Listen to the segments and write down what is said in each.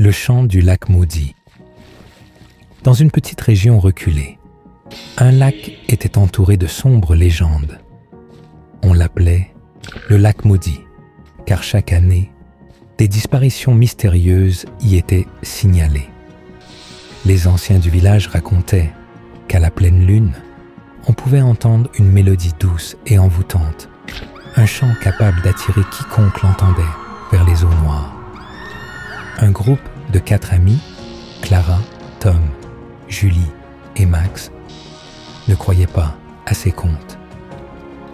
Le chant du lac maudit. Dans une petite région reculée, un lac était entouré de sombres légendes. On l'appelait le lac maudit, car chaque année, des disparitions mystérieuses y étaient signalées. Les anciens du village racontaient qu'à la pleine lune, on pouvait entendre une mélodie douce et envoûtante, un chant capable d'attirer quiconque l'entendait vers les eaux noires. Un groupe de 4 amis, Clara, Tom, Julie et Max, ne croyaient pas à ces contes.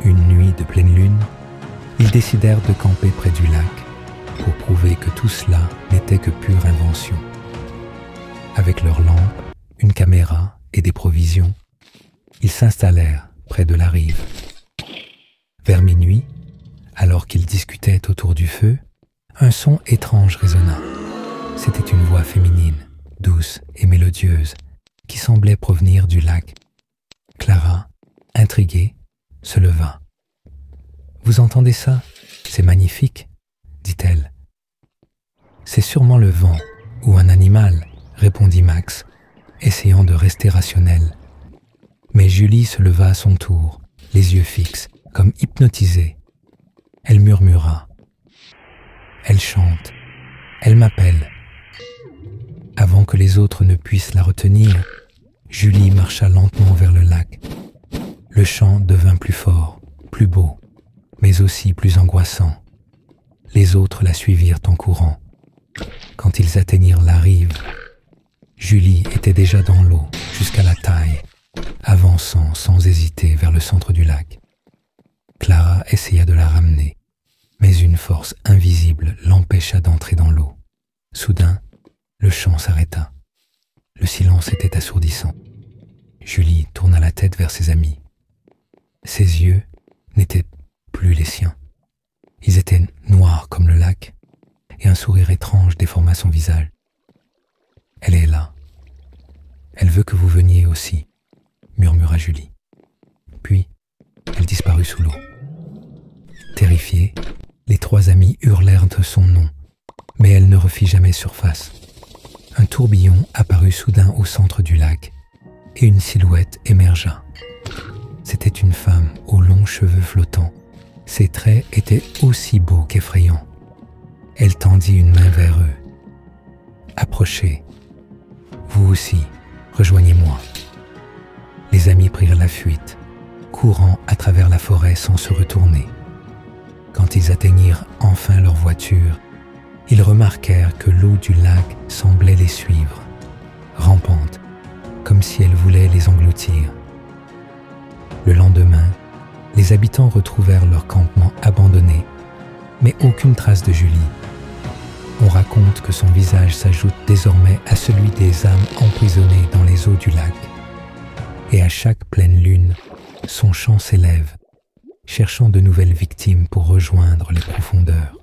Une nuit de pleine lune, ils décidèrent de camper près du lac pour prouver que tout cela n'était que pure invention. Avec leurs lampes, une caméra et des provisions, ils s'installèrent près de la rive. Vers minuit, alors qu'ils discutaient autour du feu, un son étrange résonna. C'était une voix féminine, douce et mélodieuse, qui semblait provenir du lac. Clara, intriguée, se leva. « Vous entendez ça? C'est magnifique, » dit-elle. « C'est sûrement le vent ou un animal, » répondit Max, essayant de rester rationnel. Mais Julie se leva à son tour, les yeux fixes, comme hypnotisée. Elle murmura. « Elle chante, elle m'appelle. » Avant que les autres ne puissent la retenir, Julie marcha lentement vers le lac. Le chant devint plus fort, plus beau, mais aussi plus angoissant. Les autres la suivirent en courant. Quand ils atteignirent la rive, Julie était déjà dans l'eau jusqu'à la taille, avançant sans hésiter vers le centre du lac. Clara essaya de la ramener, mais une force invisible l'empêcha d'entrer dans l'eau. Soudain, le chant s'arrêta. Le silence était assourdissant. Julie tourna la tête vers ses amis. Ses yeux n'étaient plus les siens. Ils étaient noirs comme le lac, et un sourire étrange déforma son visage. « Elle est là. Elle veut que vous veniez aussi, » murmura Julie. Puis, elle disparut sous l'eau. Terrifiés, les 3 amis hurlèrent de son nom, mais elle ne refit jamais surface. Un tourbillon apparut soudain au centre du lac, et une silhouette émergea. C'était une femme aux longs cheveux flottants. Ses traits étaient aussi beaux qu'effrayants. Elle tendit une main vers eux. « Approchez. Vous aussi, rejoignez-moi. » Les amis prirent la fuite, courant à travers la forêt sans se retourner. Quand ils atteignirent enfin leur voiture, ils remarquèrent que l'eau du lac semblait les suivre, rampante, comme si elle voulait les engloutir. Le lendemain, les habitants retrouvèrent leur campement abandonné, mais aucune trace de Julie. On raconte que son visage s'ajoute désormais à celui des âmes emprisonnées dans les eaux du lac. Et à chaque pleine lune, son chant s'élève, cherchant de nouvelles victimes pour rejoindre les profondeurs.